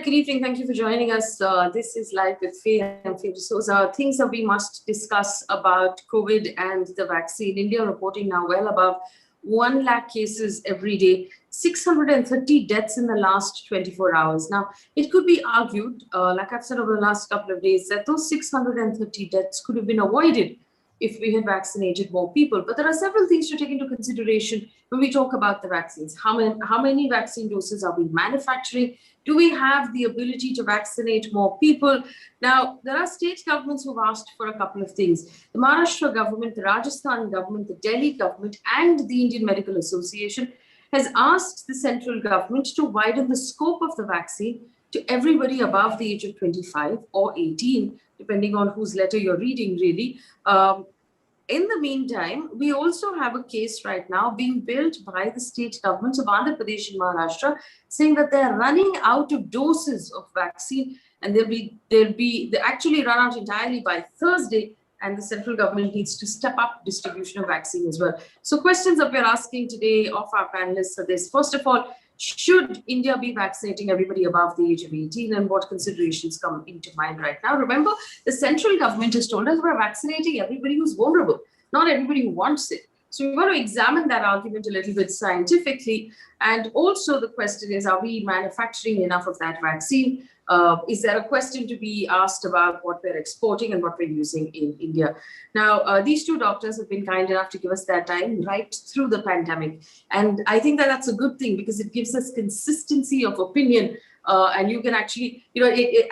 Good evening. Thank you for joining us. This is Live with Faye and Faye. So, things that we must discuss about COVID and the vaccine. India reporting now well above 1 lakh cases every day, 630 deaths in the last 24 hours. Now, it could be argued, like I've said over the last couple of days, that those 630 deaths could have been avoided if we had vaccinated more people. But there are several things to take into consideration when we talk about the vaccines. How many vaccine doses are we manufacturing? Do we have the ability to vaccinate more people? Now, there are state governments who've asked for a couple of things. The Maharashtra government, the Rajasthan government, the Delhi government, and the Indian Medical Association has asked the central government to widen the scope of the vaccine to everybody above the age of 25 or 18, depending on whose letter you're reading, really. In the meantime, we also have a case right now being built by the state governments of Andhra Pradesh and Maharashtra, saying that they're running out of doses of vaccine, and they actually run out entirely by Thursday, and the central government needs to step up distribution of vaccine as well. So questions that we're asking today of our panelists are this. First of all, should India be vaccinating everybody above the age of 18, and what considerations come into mind right now? Remember, the central government has told us we're vaccinating everybody who's vulnerable, not everybody who wants it. So we want to examine that argument a little bit scientifically. And also the question is, are we manufacturing enough of that vaccine? Is there a question to be asked about what we're exporting and what we're using in India? Now, these two doctors have been kind enough to give us their time right through the pandemic. And I think that that's a good thing because it gives us consistency of opinion. And you can actually,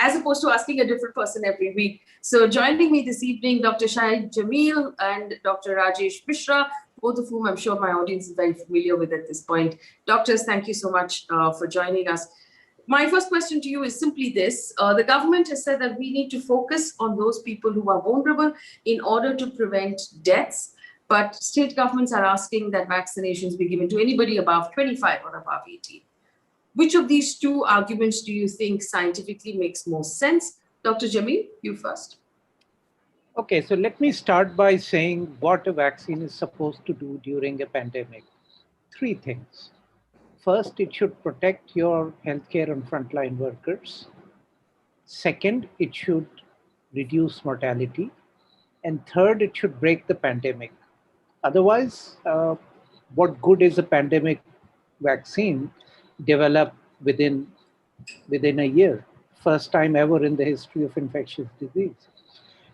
as opposed to asking a different person every week. So joining me this evening, Dr. Shahid Jameel and Dr. Rakesh Mishra, both of whom I'm sure my audience is very familiar with at this point. Doctors, thank you so much for joining us. My first question to you is simply this. The government has said that we need to focus on those people who are vulnerable in order to prevent deaths. But state governments are asking that vaccinations be given to anybody above 25 or above 18. Which of these two arguments do you think scientifically makes more sense? Dr. Jameel, you first. Okay, so let me start by saying what a vaccine is supposed to do during a pandemic. Three things. First, it should protect your healthcare and frontline workers. Second, it should reduce mortality. And third, it should break the pandemic. Otherwise, what good is a pandemic vaccine developed within a year? First time ever in the history of infectious disease.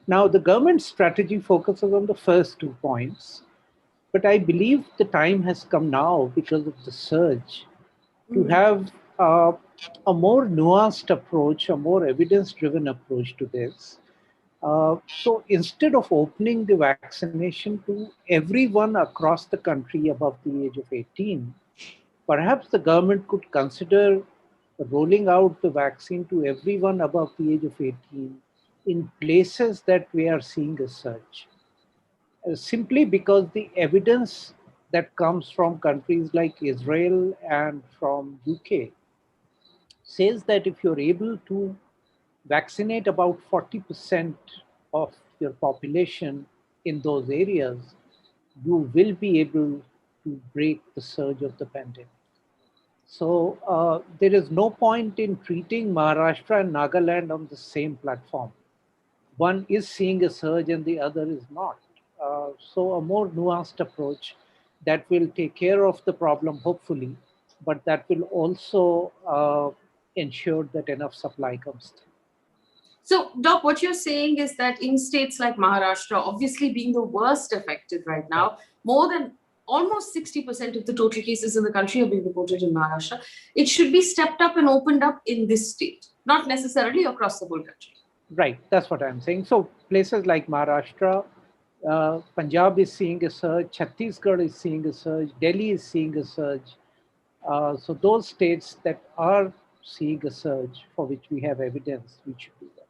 Now, the government's strategy focuses on the first 2 points, but I believe the time has come now because of the surge to have a more nuanced approach, a more evidence-driven approach to this. So instead of opening the vaccination to everyone across the country above the age of 18, perhaps the government could consider rolling out the vaccine to everyone above the age of 18 in places that we are seeing a surge. Simply because the evidence that comes from countries like Israel and from UK says that if you're able to vaccinate about 40% of your population in those areas, you will be able to break the surge of the pandemic. So there is no point in treating Maharashtra and Nagaland on the same platform. One is seeing a surge and the other is not. So a more nuanced approach that will take care of the problem, hopefully, but that will also ensure that enough supply comes through. So, Doc, what you're saying is that in states like Maharashtra, obviously being the worst affected right now, more than almost 60% of the total cases in the country are being reported in Maharashtra. It should be stepped up and opened up in this state, not necessarily across the whole country. Right, that's what I'm saying. So places like Maharashtra, Punjab is seeing a surge, Chhattisgarh is seeing a surge, Delhi is seeing a surge. So those states that are seeing a surge for which we have evidence, we should do that.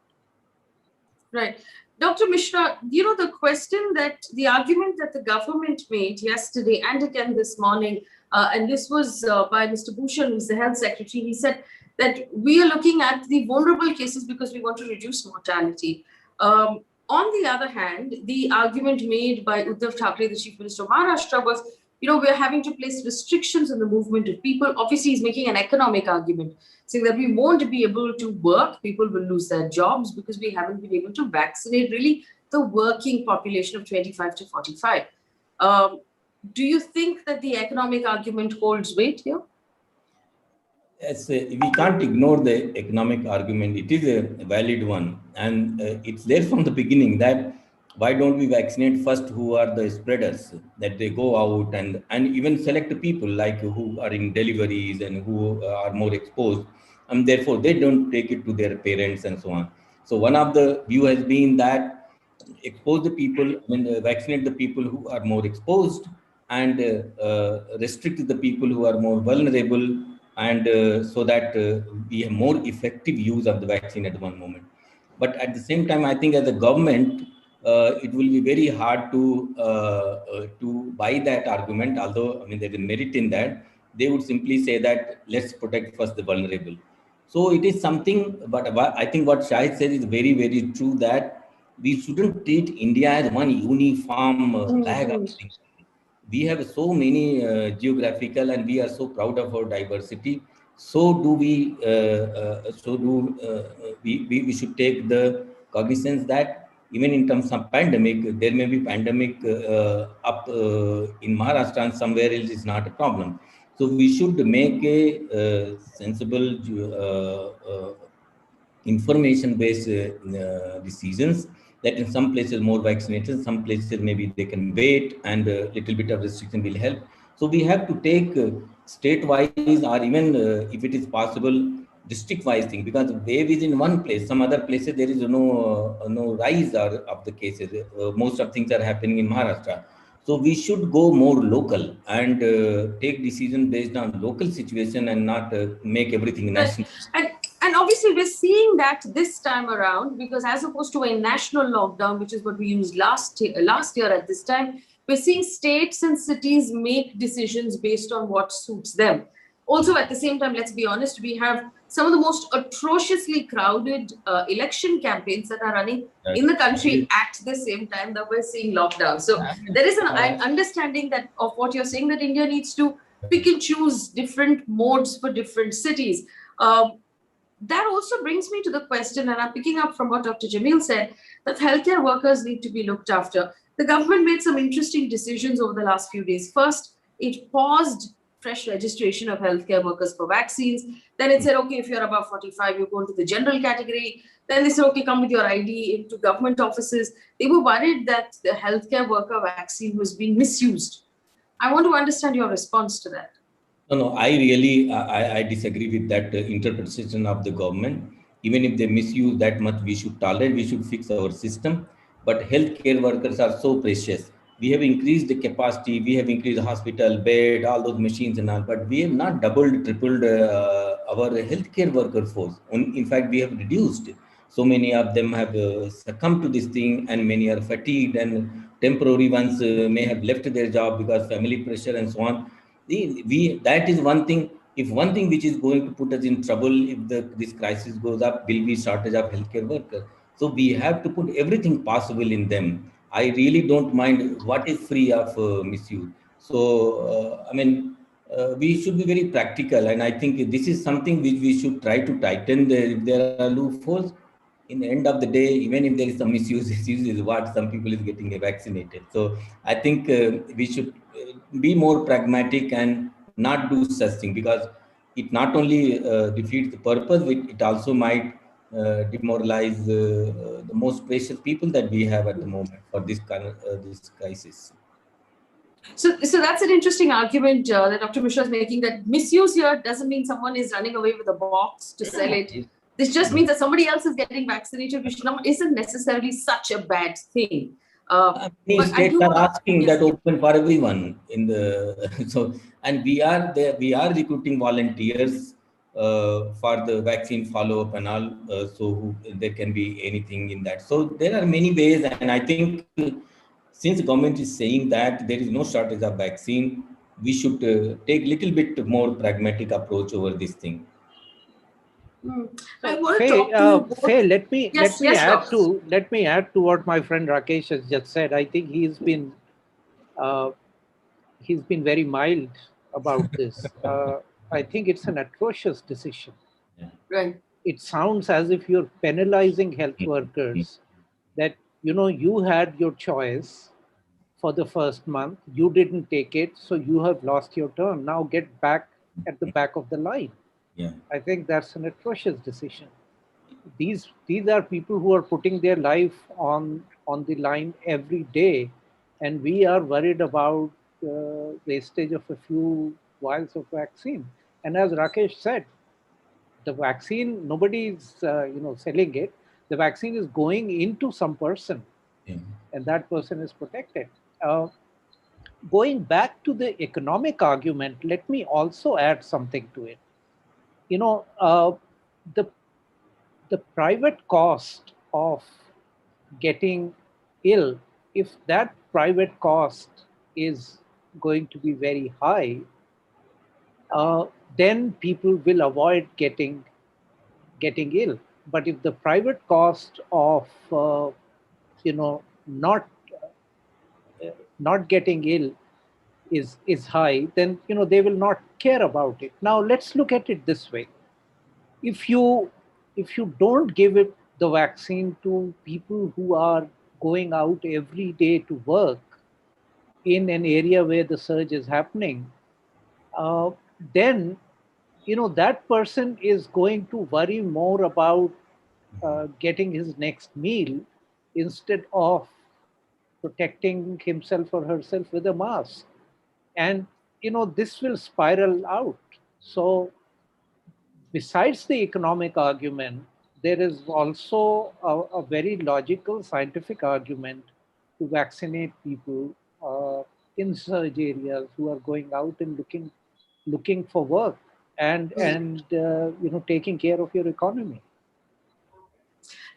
Right. Dr. Mishra, the argument that the government made yesterday and again this morning, and this was by Mr. Bhushan, who's the health secretary, he said that we are looking at the vulnerable cases because we want to reduce mortality. On the other hand, the argument made by Uddhav Thackeray, the Chief Minister of Maharashtra, was we're having to place restrictions on the movement of people. Obviously, he's making an economic argument, saying that we won't be able to work, people will lose their jobs because we haven't been able to vaccinate really the working population of 25 to 45. Do you think that the economic argument holds weight here? Yes, we can't ignore the economic argument. It is a valid one. And it's there from the beginning that why don't we vaccinate first who are the spreaders, that they go out and even select the people like who are in deliveries and who are more exposed. And therefore, they don't take it to their parents and so on. So one of the view has been that expose the people, vaccinate the people who are more exposed and restrict the people who are more vulnerable and so that we have more effective use of the vaccine at one moment. But at the same time, I think as a government, it will be very hard to buy that argument, although there's a merit in that. They would simply say that let's protect first the vulnerable. So it is something, but I think what Shahid said is very, very true, that we shouldn't treat India as one uniform bag of things. We have so many geographical, and we are so proud of our diversity. So do we. We should take the cognizance that even in terms of pandemic, there may be pandemic up in Maharashtra and somewhere else is not a problem. So we should make a sensible information-based decisions, that in some places more vaccinated, some places maybe they can wait and a little bit of restriction will help. So we have to take state-wise or even if it is possible district-wise thing, because wave is in one place, some other places there is no rise of the cases. Most of things are happening in Maharashtra. So we should go more local and take decision based on local situation and not make everything national. And obviously, we're seeing that this time around, because as opposed to a national lockdown, which is what we used last year at this time, we're seeing states and cities make decisions based on what suits them. Also, at the same time, let's be honest, we have some of the most atrociously crowded election campaigns that are running in the country at the same time that we're seeing lockdown. So there is an understanding that of what you're saying, that India needs to pick and choose different modes for different cities. That also brings me to the question, and I'm picking up from what Dr. Jameel said, that healthcare workers need to be looked after. The government made some interesting decisions over the last few days. First, it paused fresh registration of healthcare workers for vaccines. Then it said, okay, if you're above 45, you go into the general category. Then they said, okay, come with your ID into government offices. They were worried that the healthcare worker vaccine was being misused. I want to understand your response to that. No, I disagree with that interpretation of the government. Even if they misuse that much, we should tolerate, we should fix our system. But healthcare workers are so precious. We have increased the capacity, we have increased hospital bed, all those machines and all, but we have not doubled, tripled our healthcare worker force. In fact, we have reduced. So many of them have succumbed to this thing, and many are fatigued, and temporary ones may have left their job because family pressure and so on. That is one thing. If one thing which is going to put us in trouble if this crisis goes up will be shortage of healthcare workers. So we have to put everything possible in them. I really don't mind what is free of misuse. So we should be very practical, and I think this is something which we should try to tighten. If there are loopholes, in the end of the day, even if there is some misuse, misuse is what some people is getting vaccinated. So I think we should be more pragmatic and not do such thing, because it not only defeats the purpose, it also might demoralize the most precious people that we have at the moment for this kind of this crisis. So that's an interesting argument that Dr. Mishra is making, that misuse here doesn't mean someone is running away with a box to sell it. This just means that somebody else is getting vaccinated, which isn't necessarily such a bad thing. Many states are asking that open for everyone in the and we are there. We are recruiting volunteers for the vaccine follow-up and all. So there can be anything in that. So there are many ways, and I think since the government is saying that there is no shortage of vaccine, we should take little bit more pragmatic approach over this thing. Faye, let me add to what my friend Rakesh has just said. I think he's been he's been very mild about this. I think it's an atrocious decision. Yeah. Right. It sounds as if you're penalizing health workers, that, you know, you had your choice for the first month, you didn't take it, so you have lost your turn. Now get back at the back of the line. Yeah. I think that's an atrocious decision. These are people who are putting their life on the line every day, and we are worried about wastage of a few vials of vaccine. And as Rakesh said, the vaccine, nobody is selling it. The vaccine is going into some person, Yeah. and that person is protected. Uh, Going back to the economic argument, let me also add something to it. You know, the the private cost of getting ill, if that private cost is going to be very high, uh, then people will avoid getting ill. But if the private cost of you know not not getting ill is high, then they will not care about it. Now let's look at it this way: if you don't give it the vaccine to people who are going out every day to work in an area where the surge is happening, uh, then that person is going to worry more about getting his next meal instead of protecting himself or herself with a mask. And this will spiral out. So besides the economic argument, there is also a very logical scientific argument to vaccinate people in surge areas who are going out and looking for work, and taking care of your economy.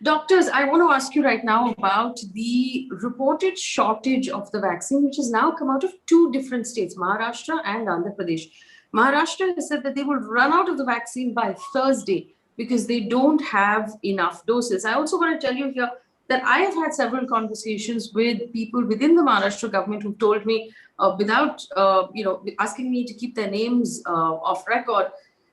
Doctors, I want to ask you right now about the reported shortage of the vaccine, which has now come out of two different states, Maharashtra and Andhra Pradesh. Maharashtra has said that they will run out of the vaccine by Thursday because they don't have enough doses. I also want to tell you here that I have had several conversations with people within the Maharashtra government who told me, without asking me to keep their names off record,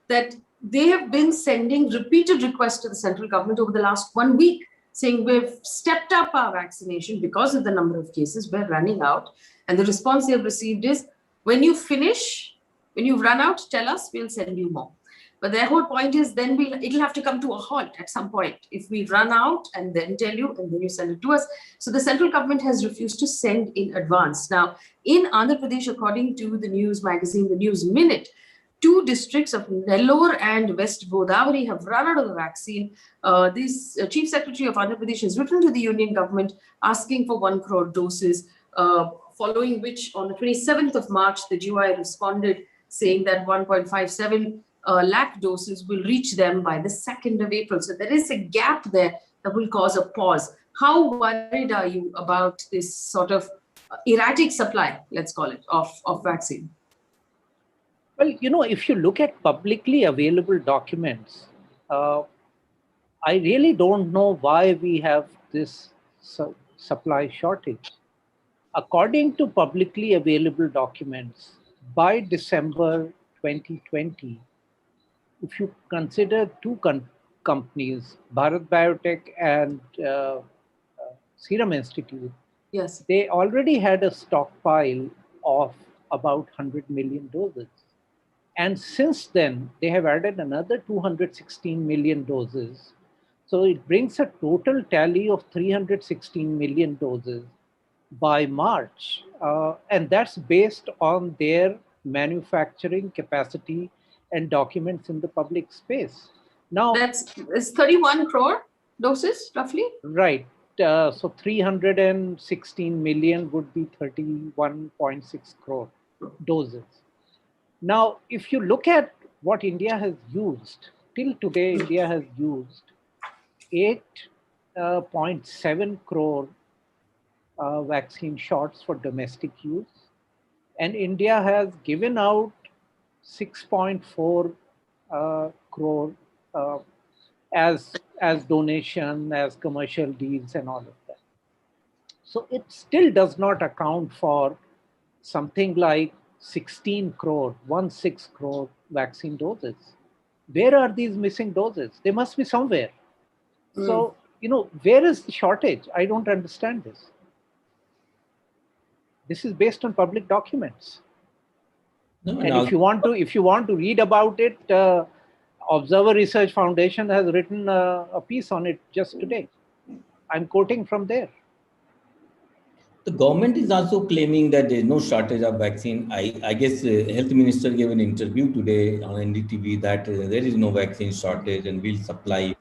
that they have been sending repeated requests to the central government over the last 1 week, saying we've stepped up our vaccination because of the number of cases, we're running out. And the response they have received is, when you finish, when you've run out, tell us, we'll send you more. But their whole point is, then it'll have to come to a halt at some point. If we run out and then tell you, and then you send it to us. So the central government has refused to send in advance. Now, in Andhra Pradesh, according to the news magazine, the News Minute, two districts of Nellore and West Godavari have run out of the vaccine. This Chief Secretary of Andhra Pradesh has written to the union government asking for 1 crore doses, following which on the 27th of March, the GOI responded saying that 1.57 lakh doses will reach them by the 2nd of April. So there is a gap there that will cause a pause. How worried are you about this sort of erratic supply, let's call it, of vaccine? Well, if you look at publicly available documents, I really don't know why we have this supply shortage. According to publicly available documents, by December 2020, if you consider two companies, Bharat Biotech and Serum Institute, Yes. they already had a stockpile of about 100 million doses. And since then, they have added another 216 million doses. So it brings a total tally of 316 million doses by March. And that's based on their manufacturing capacity and documents in the public space. Now, it's 31 crore doses, roughly? Right. So 316 million would be 31.6 crore doses. Now, if you look at what India has used, till today, India has used 8.7 crore vaccine shots for domestic use. And India has given out 6.4 crore as donation, as commercial deals and all of that. So it still does not account for something like 16 crore, 16 crore vaccine doses. Where are these missing doses? They must be somewhere. So, where is the shortage? I don't understand this. This is based on public documents. No, And if you want to read about it, Observer Research Foundation has written a piece on it just today. I'm quoting from there. the government is also claiming that there is no shortage of vaccine. I guess health minister gave an interview today on NDTV that there is no vaccine shortage and we'll supply.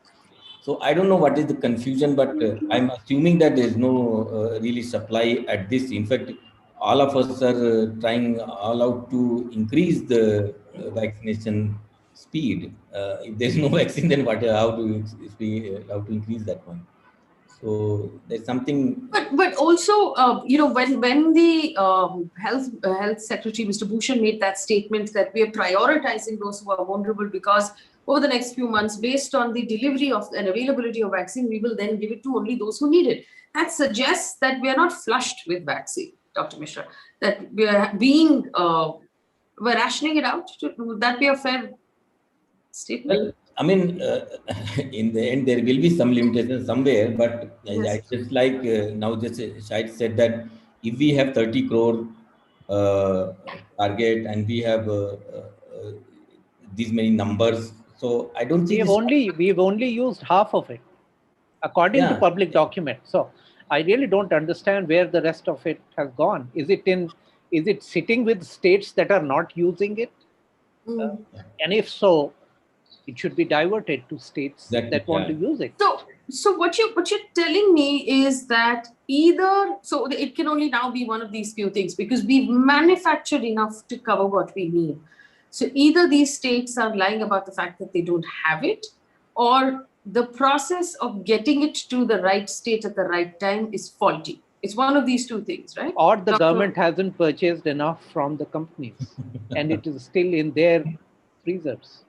So I don't know what is the confusion, but I'm assuming that there is no really supply at this. In fact, all of us are trying all out to increase the vaccination speed. If there's no vaccine, then how to increase that one? So there's something. But also, when the health secretary, Mr. Bhushan, made that statement that we are prioritizing those who are vulnerable because over the next few months, based on the delivery of and availability of vaccine, we will then give it to only those who need it. That suggests that we are not flushed with vaccine, Dr. Mishra. That we are we're rationing it out. Would that be a fair statement? Well, I mean, in the end, there will be some limitations somewhere, but I just like now just Shahid said that if we have 30 crore target and we have these many numbers, so I don't see this. We've only used half of it, according to public documents. So I really don't understand where the rest of it has gone. Is it sitting with states that are not using it? And if so, it should be diverted to states that want to use it. So what you're telling me is that so it can only now be one of these few things because we've manufactured enough to cover what we need. So either these states are lying about the fact that they don't have it, or the process of getting it to the right state at the right time is faulty. It's one of these two things, right? Or the government hasn't purchased enough from the companies and it is still in their freezers.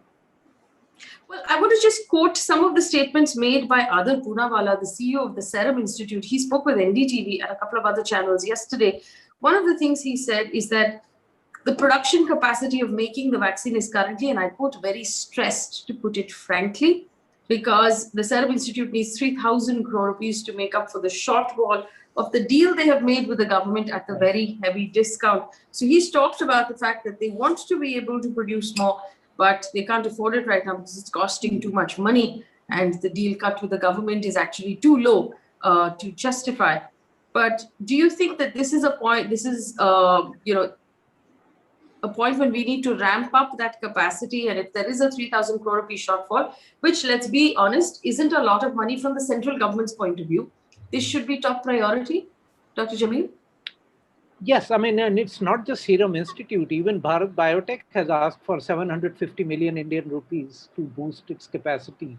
Well, I want to just quote some of the statements made by Adar Poonawala, the CEO of the Serum Institute. He spoke with NDTV and a couple of other channels yesterday. One of the things he said is that the production capacity of making the vaccine is currently, and I quote, very stressed, to put it frankly, because the Serum Institute needs 3,000 crore rupees to make up for the shortfall of the deal they have made with the government at a very heavy discount. So he's talked about the fact that they want to be able to produce more, but they can't afford it right now because it's costing too much money. And the deal cut with the government is actually too low to justify. But do you think that this is a point, a point when we need to ramp up that capacity? And if there is a 3,000 crore rupee shortfall, which, let's be honest, isn't a lot of money from the central government's point of view, this should be top priority, Dr. Jameel? Yes, I mean, and it's not just Serum Institute. Even Bharat Biotech has asked for 750 million Indian rupees to boost its capacity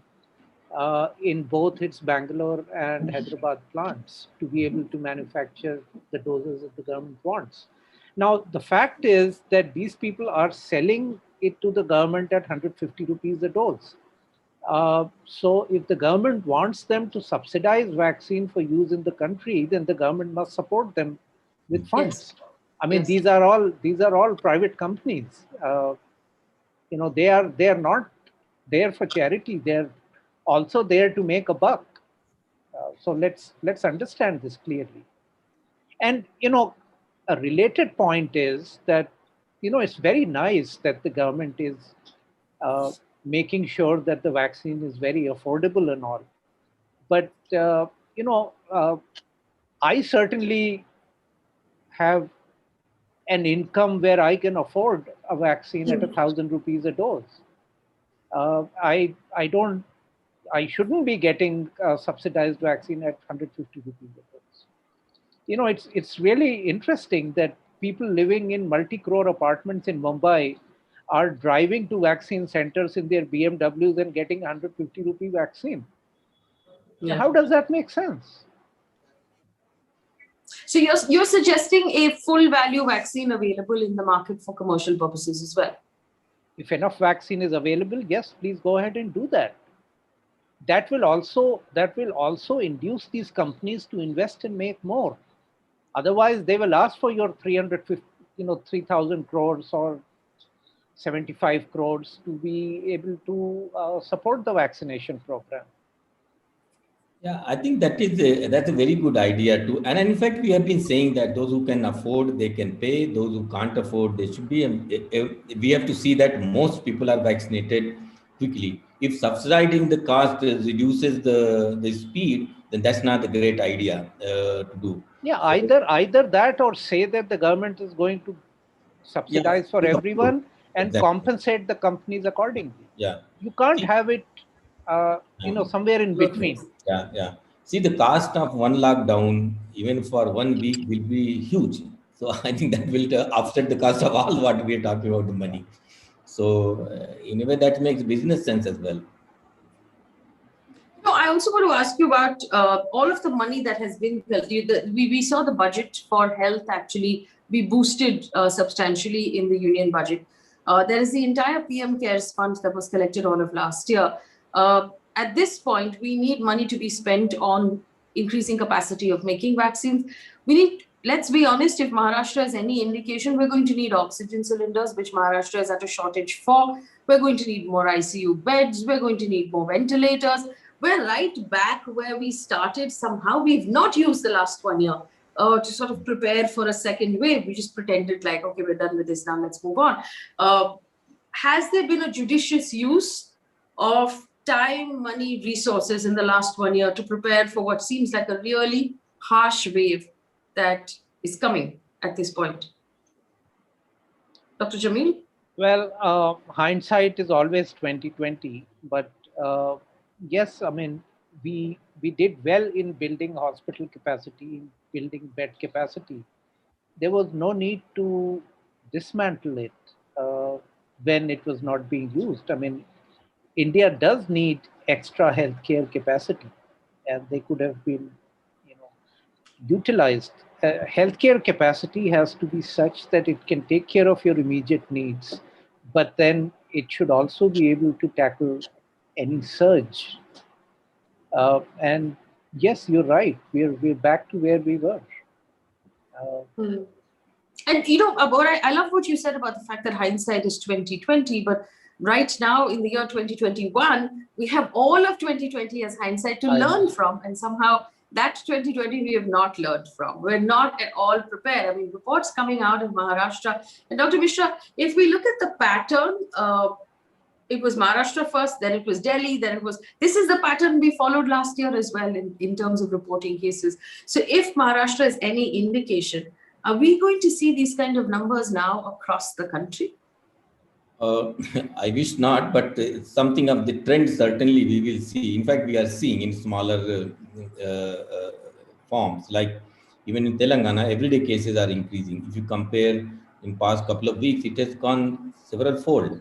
in both its Bangalore and Hyderabad plants to be able to manufacture the doses that the government wants. Now, the fact is that these people are selling it to the government at 150 rupees a dose. So if the government wants them to subsidize vaccine for use in the country, then the government must support them with funds. Yes. I mean, these are all private companies. They are not there for charity. They're also there to make a buck. So let's understand this clearly. And a related point is that it's very nice that the government is making sure that the vaccine is very affordable and all. But I certainly have an income where I can afford a vaccine at 1,000 rupees a dose. I shouldn't be getting a subsidized vaccine at 150 rupees a dose. It's really interesting that people living in multi-crore apartments in Mumbai are driving to vaccine centers in their BMWs and getting 150 rupee vaccine. Yeah. How does that make sense? So you're suggesting a full value vaccine available in the market for commercial purposes as well? If enough vaccine is available, yes, please go ahead and do that. That will also induce these companies to invest and make more. Otherwise, they will ask for your 350, 3,000 crores or 75 crores to be able to support the vaccination program. Yeah, I think that's a very good idea too. And in fact, we have been saying that those who can afford, they can pay. Those who can't afford, they should be. We have to see that most people are vaccinated quickly. If subsidizing the cost reduces the speed, then that's not a great idea to do. Yeah, So, either that, or say that the government is going to yeah, subsidize for everyone and exactly. compensate the companies accordingly. Yeah. You can't See, have it, somewhere in Both between. ways. yeah, yeah. See, the cost of one lockdown, even for 1 week, will be huge. So I think that will offset the cost of all what we are talking about the money. So in a way, that makes business sense as well. No, I also want to ask you about all of the money that has been, we saw the budget for health actually be boosted substantially in the union budget. There is the entire PM CARES fund that was collected all of last year. At this point, we need money to be spent on increasing capacity of making vaccines. We need, let's be honest, if Maharashtra is any indication, we're going to need oxygen cylinders, which Maharashtra is at a shortage for. We're going to need more ICU beds. We're going to need more ventilators. We're right back where we started. Somehow we've not used the last 1 year to sort of prepare for a second wave. We just pretended like, okay, we're done with this now, let's move on. Has there been a judicious use of time, money, resources in the last 1 year to prepare for what seems like a really harsh wave that is coming at this point? Dr. Jameel? Well, hindsight is always 2020, but yes, I mean, we did well in building hospital capacity, in building bed capacity. There was no need to dismantle it uh, when it was not being used. I mean, India does need extra healthcare capacity, and they could have been, you know, utilized. Healthcare capacity has to be such that it can take care of your immediate needs, but then it should also be able to tackle any surge. And yes, you're right. We're back to where we were. Uh, Hmm. And what I love what you said about the fact that hindsight is 2020, but right now in the year 2021, we have all of 2020 as hindsight to I know. learn from, and somehow that 2020 we have not learned from. We're not at all prepared. I mean, reports coming out of Maharashtra. And Dr. Mishra, if we look at the pattern, it was Maharashtra first, then it was Delhi, then it was, this is the pattern we followed last year as well in terms of reporting cases. So if Maharashtra is any indication, are we going to see these kind of numbers now across the country? I wish not, but something of the trend certainly we will see. In fact, we are seeing in smaller forms, like even in Telangana, everyday cases are increasing. If you compare in past couple of weeks, it has gone several fold.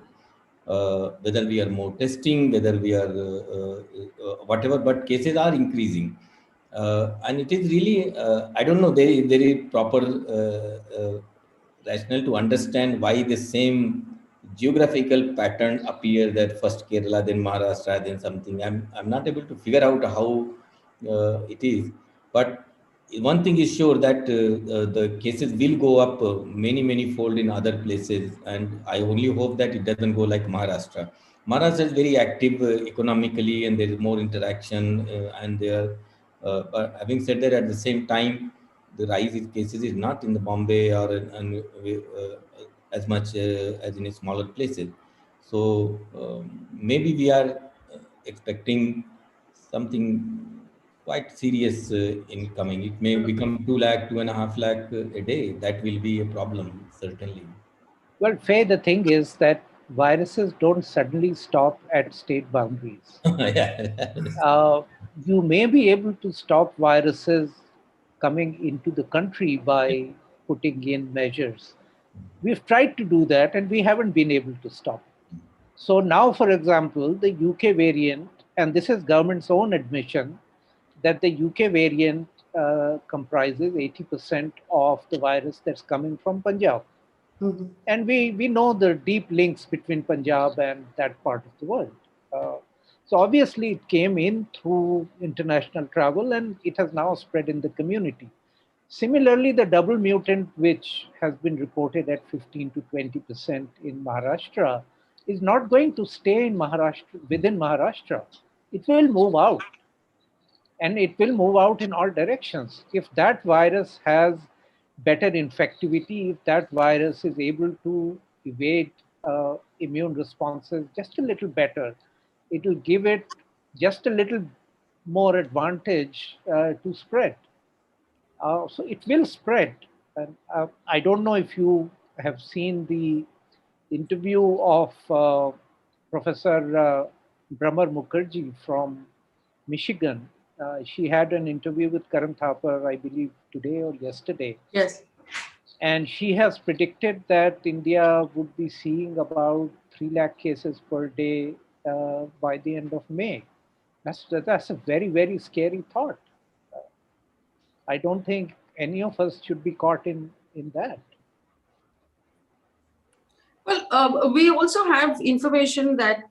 Whether we are more testing, whether we are whatever, but cases are increasing. And it is really, I don't know, there is proper rationale to understand why the same geographical pattern appear, that first Kerala, then Maharashtra, then something. I'm not able to figure out how it is. But one thing is sure that the cases will go up many fold in other places, and I only hope that it doesn't go like Maharashtra. Maharashtra is very active economically, and there is more interaction, and there. But having said that, at the same time, the rise in cases is not in the Bombay or as much as in smaller places. So maybe we are expecting something quite serious in coming. It may become 2 lakh, 2.5 lakh a day. That will be a problem, certainly. well, Faye, the thing is that viruses don't suddenly stop at state boundaries. Yeah. uh, you may be able to stop viruses coming into the country by putting in measures. We've tried to do that and we haven't been able to stop. So now, for example, the UK variant, and this is government's own admission, that the UK variant comprises 80% of the virus that's coming from Punjab. Mhm. And we know the deep links between Punjab and that part of the world. Uh, so obviously it came in through international travel and it has now spread in the community. Similarly, the double mutant, which has been reported at 15 to 20% in Maharashtra, is not going to stay in Maharashtra, within Maharashtra. It will move out, and it will move out in all directions. If that virus has better infectivity, if that virus is able to evade immune responses just a little better, it will give it just a little more advantage to spread. So it will spread. And I don't know if you have seen the interview of Professor Brahmer Mukherjee from Michigan. She had an interview with Karan Thapar, I believe, today or yesterday. Yes. And she has predicted that India would be seeing about 3 lakh cases per day by the end of May. That's a very, very scary thought. I don't think any of us should be caught in that. Well, we also have information that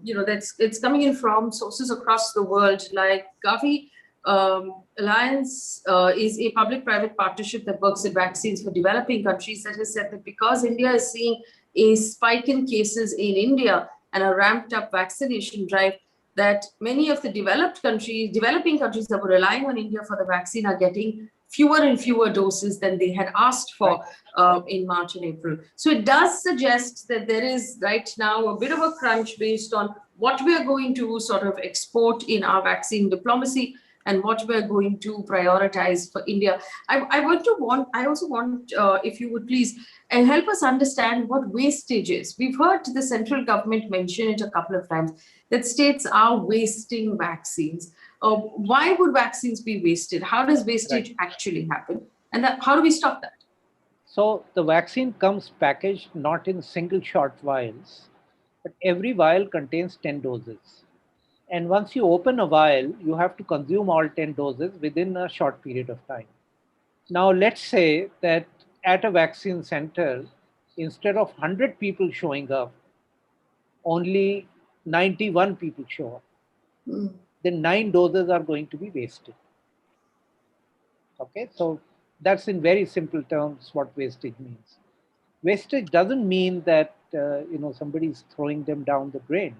it's coming in from sources across the world, like Gavi Alliance is a public-private partnership that works in vaccines for developing countries, that has said that because India is seeing a spike in cases in India and a ramped-up vaccination drive, that many of the developing countries that were relying on India for the vaccine are getting fewer and fewer doses than they had asked for in March and April. So it does suggest that there is right now a bit of a crunch based on what we are going to sort of export in our vaccine diplomacy and what we're going to prioritize for India. I also want, if you would please, help us understand what wastage is. We've heard the central government mention it a couple of times, that states are wasting vaccines. Why would vaccines be wasted? How does wastage actually happen? And how do we stop that? So the vaccine comes packaged not in single shot vials, but every vial contains 10 doses. And once you open a vial, you have to consume all 10 doses within a short period of time. Now, let's say that at a vaccine center, instead of 100 people showing up, only 91 people show up. Then 9 doses are going to be wasted. Okay, so that's in very simple terms what wastage means. Wastage doesn't mean that somebody's throwing them down the drain.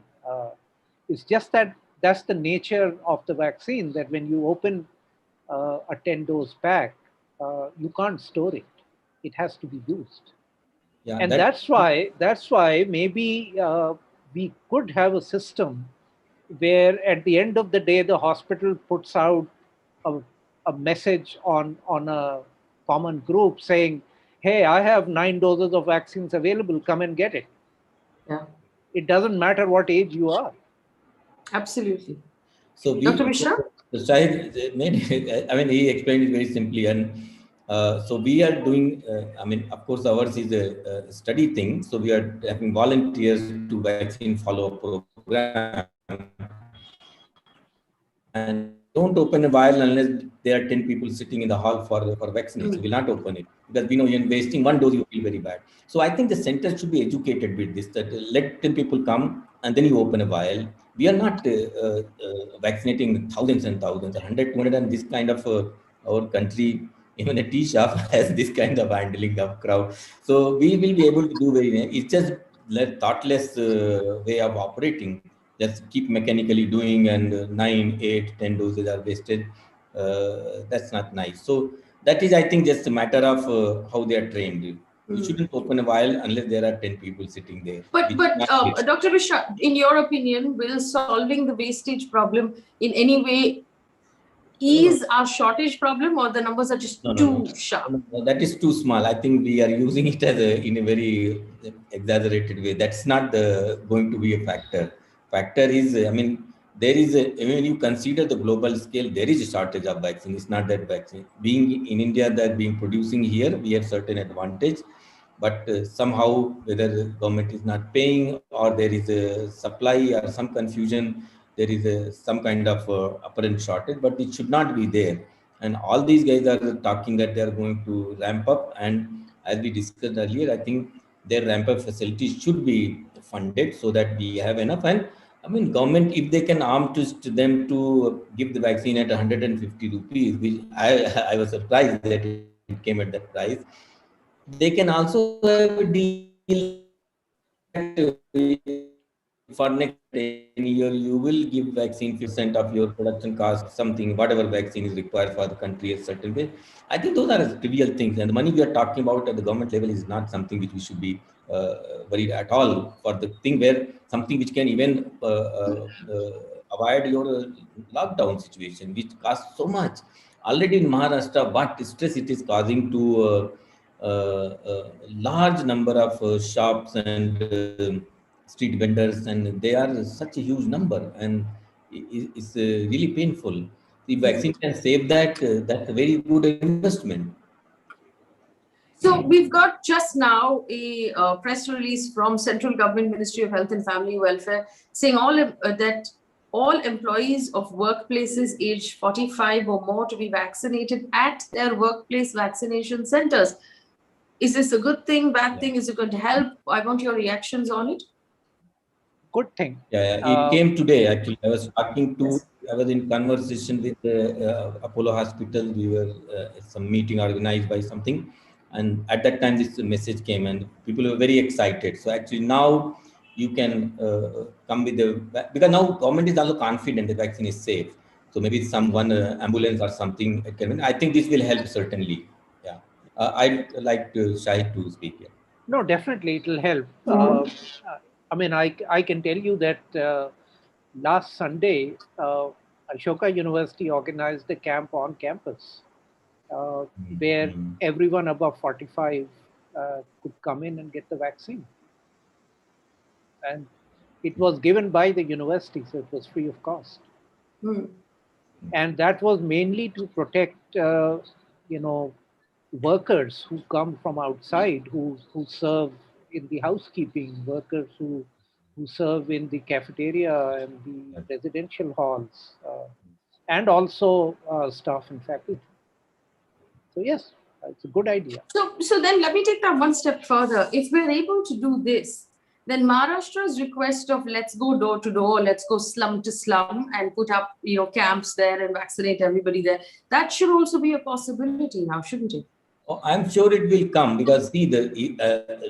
It's just that that's the nature of the vaccine, that when you open a 10-dose pack, you can't store it. It has to be used. Yeah, and that's why maybe we could have a system where at the end of the day, the hospital puts out a message on a common group saying, hey, I have 9 doses of vaccines available, come and get it. Yeah. It doesn't matter what age you are. Absolutely. So Dr. Mishra? Shahid he explained it very simply. And so we are doing, of course, ours is a study thing. So we are having volunteers to vaccine follow-up program. And we don't open a vial unless there are 10 people sitting in the hall for vaccination. So we'll not open it because we know you're wasting 1 dose, you feel very bad. So I think the center should be educated with this, that let 10 people come and then you open a vial. We are not vaccinating thousands and thousands, 100, 200, and this kind of our country, even a tea shop has this kind of handling of crowd. So we will be able to do it's just thoughtless way of operating. Just keep mechanically doing, and 9, 8, 10 doses are wasted. That's not nice. So that is, I think, just a matter of how they are trained. You shouldn't open a vial unless there are 10 people sitting there. But Dr. Mishra, in your opinion, will solving the wastage problem in any way ease our shortage problem, or the numbers are just too sharp? No, that is too small. I think we are using it as in a very exaggerated way. That's not going to be a factor. Factor is, there is when you consider the global scale, there is a shortage of vaccine. It's not that vaccine being in India, that being producing here, we have certain advantage. But somehow, whether the government is not paying or there is a supply or some confusion, there is some kind of apparent shortage, but it should not be there. And all these guys are talking that they are going to ramp up. And as we discussed earlier, I think their ramp up facilities should be funded so that we have enough. And I mean, government, if they can arm twist them to give the vaccine at 150 rupees, which I was surprised that it came at that price. They can also have a deal that for next 10 year, you will give vaccine 50% of your production cost or something, whatever vaccine is required for the country a certain way. I think those are trivial things. And the money we are talking about at the government level is not something which we should be worried at all for the thing where something which can even avoid your lockdown situation, which costs so much. Already in Maharashtra, what stress it is causing to large number of shops and street vendors, and they are such a huge number, and it's really painful. The vaccine can save that. That's a very good investment. So we've got just now a press release from Central Government Ministry of Health and Family Welfare saying that all employees of workplaces aged 45 or more to be vaccinated at their workplace vaccination centers. Is this a good thing, bad thing? Is it going to help? I want your reactions on it. Good thing. Yeah, it came today. Actually, I was talking to. Yes. I was in conversation with Apollo Hospital. We were some meeting organized by something, and at that time this message came, and people were very excited. So actually now you can come with the, because now government is also confident the vaccine is safe. So maybe some one ambulance or something. It can, I think this will help certainly. Yeah, I'd like Shahid to speak here. No, definitely it will help. I mean, I can tell you that last Sunday, Ashoka University organized a camp on campus where everyone above 45 could come in and get the vaccine. And it was given by the university, so it was free of cost. And that was mainly to protect, workers who come from outside, who serve in the housekeeping, workers who serve in the cafeteria and the residential halls, and also staff and faculty. So yes, it's a good idea. So then let me take that one step further. If we're able to do this, then Maharashtra's request of let's go door to door, let's go slum to slum and put up camps there and vaccinate everybody there, that should also be a possibility now, shouldn't it? Oh, I'm sure it will come, because see,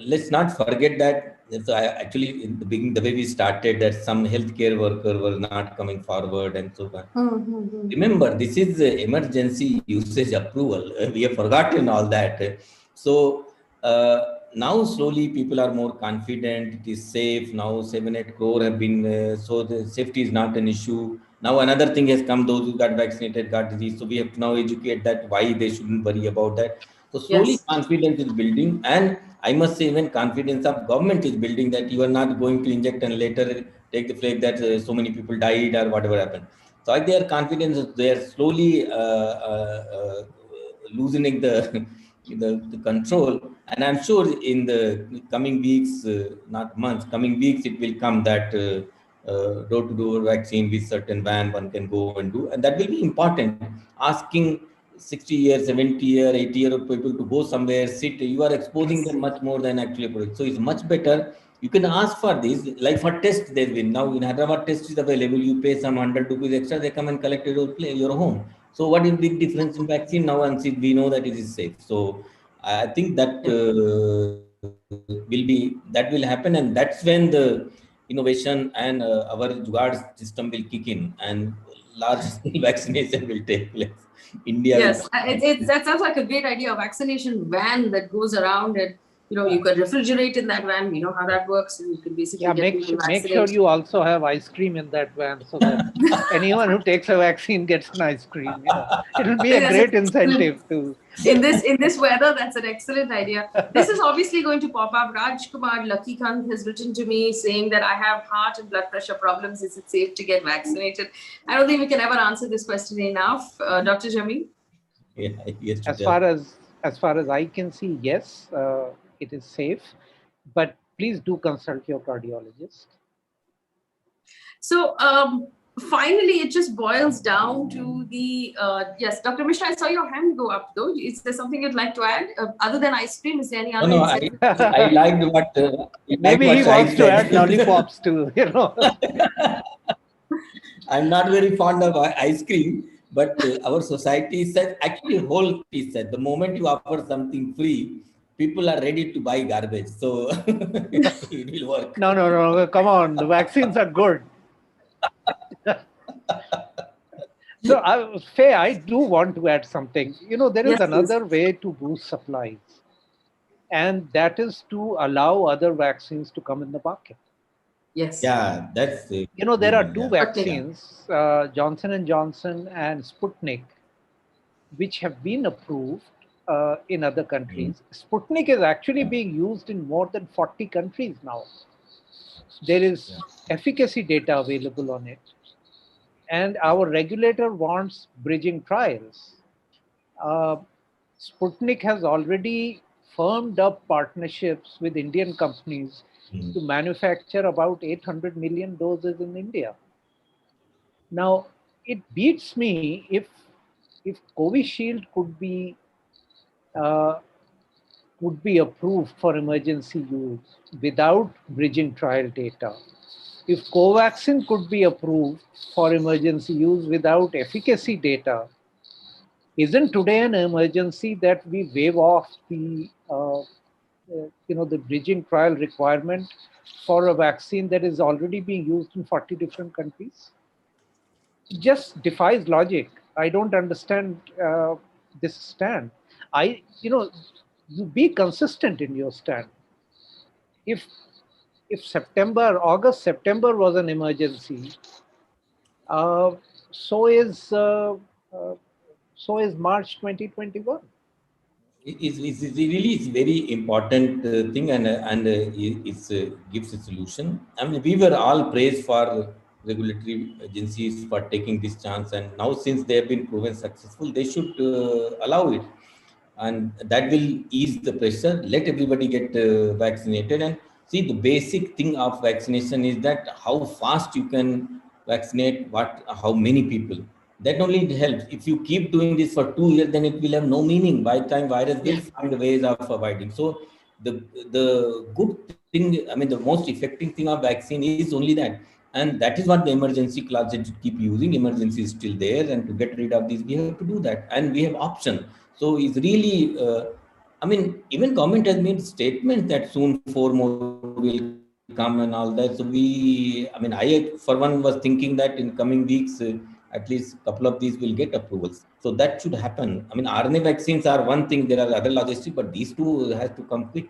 let's not forget that. So actually, in the beginning, the way we started, that some healthcare worker were not coming forward and so on. Remember, this is emergency usage approval. We have forgotten all that. So now slowly people are more confident. It is safe now. 7-8 crore have been, so the safety is not an issue. Now another thing has come: those who got vaccinated got disease. So we have to now educate that why they shouldn't worry about that. So slowly confidence is building, and I must say even confidence of government is building, that you are not going to inject and later take the flag that so many people died or whatever happened. So their confidence, they are slowly loosening the control, and I'm sure in the coming weeks, not months, coming weeks, it will come that door-to-door vaccine with certain van one can go and do, and that will be important. Asking 60-year, 70-year, 80-year people to go somewhere, sit, you are exposing them much more than actually product. So it's much better. You can ask for this, like for test, there will now in Hyderabad test is available. You pay some 100 rupees extra, they come and collect your home. So what is big difference in vaccine now? And see, we know that it is safe. So I think that will happen, and that's when the innovation and our Jugaad system will kick in, and large scale vaccination will take place. India. Yes, that sounds like a great idea. A vaccination van that goes around, and you can refrigerate in that van. We know how that works, and you can basically get people vaccinated. Make sure you also have ice cream in that van, so that anyone who takes a vaccine gets an ice cream. It'll be a great incentive to. In this weather, that's an excellent idea. This is obviously going to pop up. Rajkumar Lakikant has written to me saying that I have heart and blood pressure problems. Is it safe to get vaccinated? I don't think we can ever answer this question enough. Dr. Jameel? Yeah, yes, as far as I can see, yes, it is safe, but please do consult your cardiologist. So finally, it just boils down to the, yes, Dr. Mishra, I saw your hand go up though. Is there something you'd like to add? Other than ice cream, is there any other No, incentive? I liked what Maybe he Shahid wants to add said. lollipops too, I'm not very fond of ice cream, but our society says, actually, whole piece said, the moment you offer something free, people are ready to buy garbage. So it will work. No, come on. The vaccines are good. So, Faye, I do want to add something. There is Yes, please. another way to boost supplies, and that is to allow other vaccines to come in the market. Yes. Yeah, that's There good are one. two Yeah. vaccines, Johnson and Johnson and Sputnik, which have been approved in other countries. Sputnik is actually being used in more than 40 countries now. There is efficacy data available on it. And our regulator wants bridging trials. Uh, Sputnik has already firmed up partnerships with Indian companies to manufacture about 800 million doses in India. Now, it beats me if Covishield uh, could be approved for emergency use without bridging trial data. If Covaxin could be approved for emergency use without efficacy data, isn't today an emergency that we waive off the bridging trial requirement for a vaccine that is already being used in 40 different countries? It just defies logic. I don't understand this stand. You be consistent in your stand. If September was an emergency, uh, so is uh, uh, so is March 2021. It's really is very important thing, and it gives a solution. I mean, we were all praised for regulatory agencies for taking this chance, and now since they have been proven successful, they should allow it, and that will ease the pressure. Let everybody get vaccinated, and see, the basic thing of vaccination is that how fast you can vaccinate how many people. That only it helps. If you keep doing this for 2 years, then it will have no meaning. By the time virus will find ways of avoiding. So the good thing, I mean, the most effective thing of vaccine is only that, and that is what the emergency clause should keep using. Emergency is still there, and to get rid of this, we have to do that, and we have option. So it's really, I mean, even government has made statements that soon 4 more will come and all that. So I for one was thinking that in coming weeks, at least a couple of these will get approvals. So that should happen. I mean, RNA vaccines are one thing. There are other logistics, but these two has to come quick.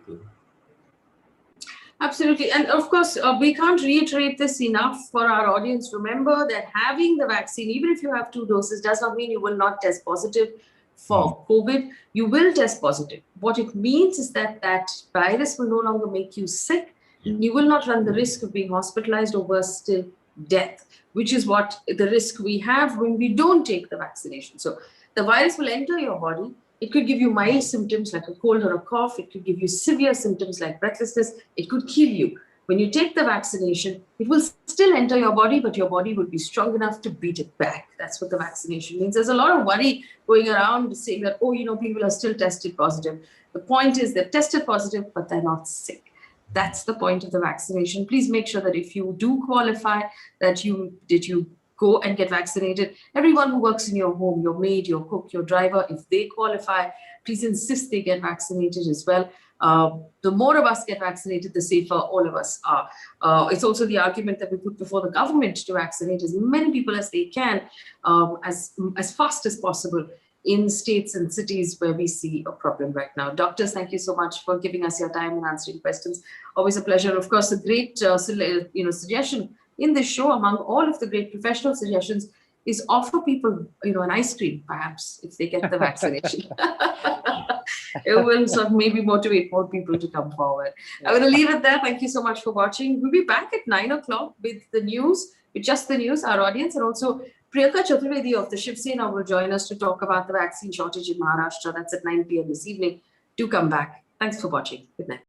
Absolutely. And of course, we can't reiterate this enough for our audience. Remember that having the vaccine, even if you have 2 doses, does not mean you will not test positive for COVID. You will test positive. What it means is that that virus will no longer make you sick. You will not run the risk of being hospitalized or worse still, death, which is what the risk we have when we don't take the vaccination. So the virus will enter your body. It could give you mild symptoms like a cold or a cough. It could give you severe symptoms like breathlessness. It could kill you. When you take the vaccination, it will still enter your body, but your body would be strong enough to beat it back. That's what the vaccination means. There's a lot of worry going around saying that, people are still tested positive. The point is they're tested positive, but they're not sick. That's the point of the vaccination. Please make sure that if you do qualify, that you go and get vaccinated. Everyone who works in your home, your maid, your cook, your driver, if they qualify, please insist they get vaccinated as well. The more of us get vaccinated, the safer all of us are. It's also the argument that we put before the government to vaccinate as many people as they can, as fast as possible in states and cities where we see a problem right now. Doctors, thank you so much for giving us your time and answering questions. Always a pleasure. Of course, a great suggestion in this show, among all of the great professional suggestions, is offer people an ice cream, perhaps, if they get the vaccination. It will sort of maybe motivate more people to come forward. I'm going to leave it there. Thank you so much for watching. We'll be back at 9 o'clock with the news, with just the news, our audience, and also Priyanka Chaturvedi of the Shiv Sena will join us to talk about the vaccine shortage in Maharashtra. That's at 9 p.m. this evening. Do come back. Thanks for watching. Good night.